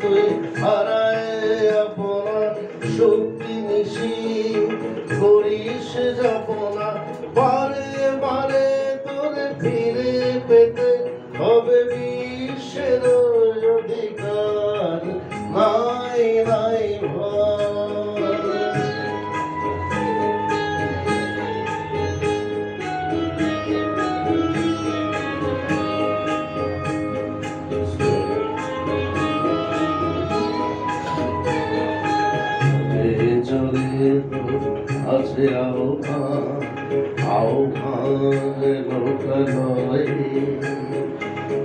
তুই হারায় আপনার শক্তি নিশি করিস যাপনা বারে বারে তোরে ফিরে পেতে হবে বিশ্বের অধিকার নাই নাই আছে আহ্বান লোকালয়ে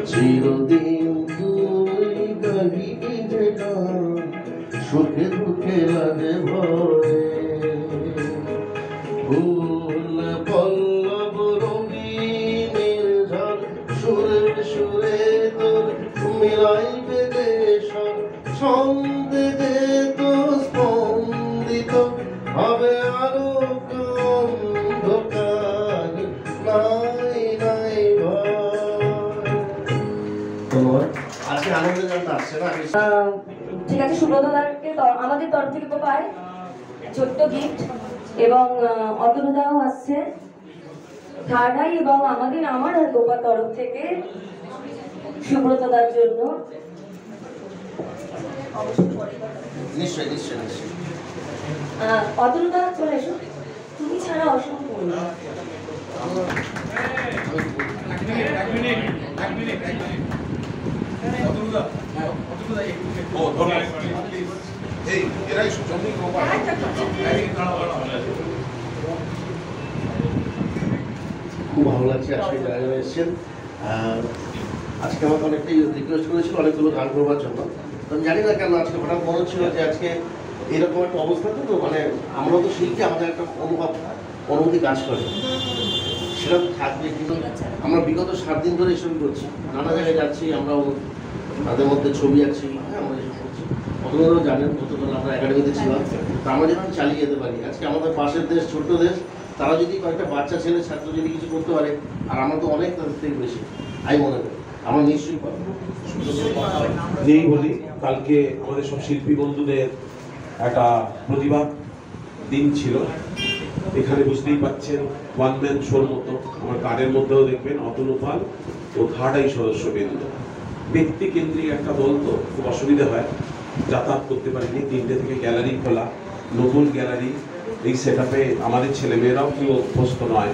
চিরদিন তুই গাহিবি যে গান সুখে দুঃখে লাগে ভয়ে ফুল পল্লব রঙিনের ঝড় সুরে সুরে তোর মিলাইবে দেশর ছন্দে দে তো স্পন্দিত হবে আরো অন্ধকার নাই নাই আজকে আনন্দের গানটা আসছে না। ঠিক আছে, সুব্রতদাকে আমাদের তরফ থেকে পায় ছোট্ট গিফট এবং অতনুদাও আসছে ঠাডাই এবং আমার আর গোপার তরফ থেকে সুব্রতদার জন্য নিশ্চয়ই নিশ্চয়ই নিশ্চয়ই। অতনুদা চলে এসো, তুমি ছাড়া অসম্পূর্ণ। খুব ভালো লাগছে আজকে যারা এসেছেন। আজকে আমাকে অনেকটাই রিকোয়েস্ট করেছিল অনেকগুলো গান করবার জন্য। আমি জানি না কেন আজকে হঠাৎ মনে হচ্ছিল যে আজকে এরকম একটা অবস্থা তো মানে আমরা তো শিল্পী, আমাদের একটা অনুভূতি কাজ করে, সেটা তো থাকবে। কিন্তু আমরা বিগত 7 দিন ধরে এসব করছি, নানা জায়গায় যাচ্ছি, আমরা তাদের মধ্যে ছবি আঁকছি, হ্যাঁ আমরা এসব করছি। অতগুলো জানেন গতকাল আমরা একাডেমিতে ছিলাম, তা আমরা যেন চালিয়ে যেতে পারি। আজকে আমাদের পাশের দেশ, ছোট্ট দেশ, তারা যদি কয়েকটা বাচ্চা ছেলে ছাত্র যদি কিছু করতে পারে, আর আমরা তো অনেক তাদের থেকে বেশি, আমি মনে করি আমরা নিশ্চয়ই পাবো। যেই বলি কালকে আমাদের সব শিল্পী বন্ধুদের একটা প্রতিভা দিন ছিল। এখানে বুঝতেই পাচ্ছেন ওয়ান ম্যান শোর মতো, আমার কার্ডের মধ্যেও দেখবেন অতনু পাল ও ঠাডাই সদস্যবৃন্দ। ব্যক্তি কেন্দ্রিক একটা দল তো খুব অসুবিধা হয়, যাতায়াত করতে পারিনি। 3টে থেকে গ্যালারি খোলা, নতুন গ্যালারি, এই সেট আপে আমাদের ছেলেমেয়েরাও কেউ অভ্যস্ত নয়।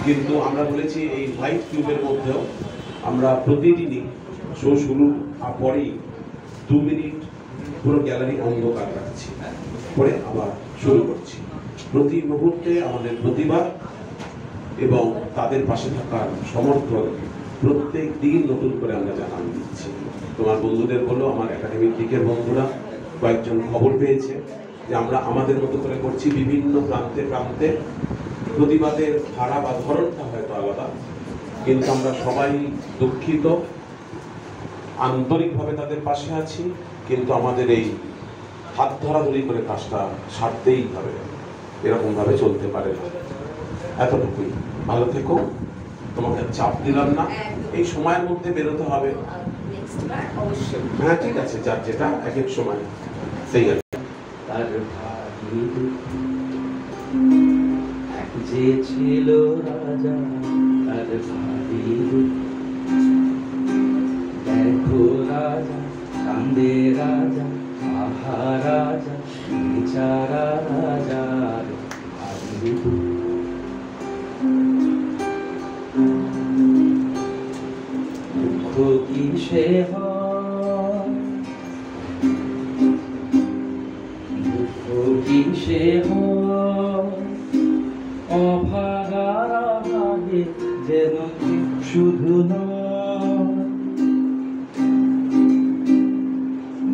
কিন্তু আমরা বলেছি এই হোয়াইট কিউবের মধ্যেও আমরা প্রতিদিনই শো শুরুর পরেই 2 মিনিট পুরো গ্যালারি অন্ধকার রাখছি, পরে আবার শুরু করছি। প্রতি মুহূর্তে আমাদের প্রতিভা এবং তাদের পাশে থাকার সমর্থন প্রত্যেক দিন নতুন করে আমরা জানান দিচ্ছি। তোমার বন্ধুদের বলো, আমার একাডেমিক দিকের বন্ধুরা কয়েকজন খবর পেয়েছে যে আমরা আমাদের মতো করে করছি। বিভিন্ন প্রান্তে প্রান্তে প্রতিবাদের ধারা বা ধরনটা হয়তো আলাদা, কিন্তু আমরা সবাই দুঃখিত, আন্তরিকভাবে তাদের পাশে আছি। কিন্তু আমাদের এই হাত ধরাধরি করে কাজটা সারতেই হবে, এরকমভাবে চলতে পারে না। এতটুকুই, ভালো থেকো, তোমাকে চাপ দিলাম না, এই সময়ের মধ্যে বেরোতে হবে। হ্যাঁ ঠিক আছে, যার যেটা এক এক সময় সেই আর যে ছিল রাজা তার দেখো রাজা কান্দে রাজা, আহা রাজা বিচারা রাজা দুঃখ কিসে হয়, দুঃখ কিসে হয়, অভাগারা ভাগে যেন শুধু নয়,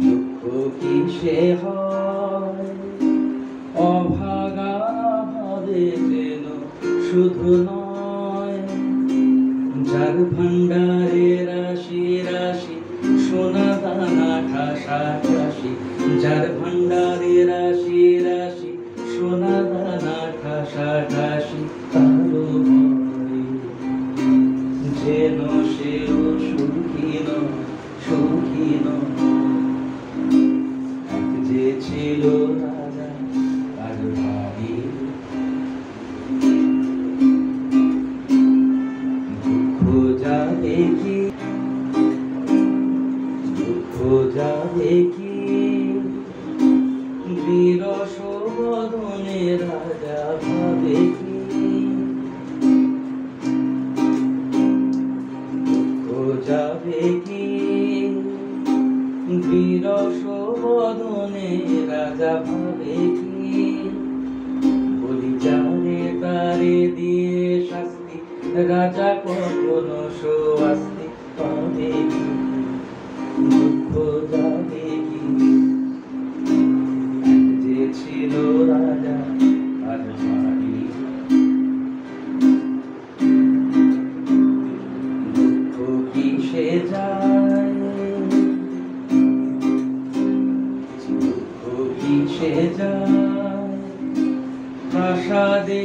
দুঃখ কিসে হয়, অভাগারা ভাগে যেন শুধু নয়। যার ভান্ডারে রাশি রাশি সোনা দানা ঠাসা ঠাসি, যার ভান্ডারে রাশি রাশি সোনা দানা ঠাসা ঠাসি, তারও ভয় যেন সেও সুখী নয়, সুখী নয়। যাবে কি বিরস বদনে রাজা ভাবে কি যাবে কি বিরস বদনে রাজা ভাবে কি বলি যারে তারে দিয়ে শাস্তি রাজা কখনো স্বস্তি পাবে কি দুঃখ যাবে কি যে ছিল রাজা আজ মারি দুঃখ কিসে যায় দুঃখ কিসে যায় প্রাসাদে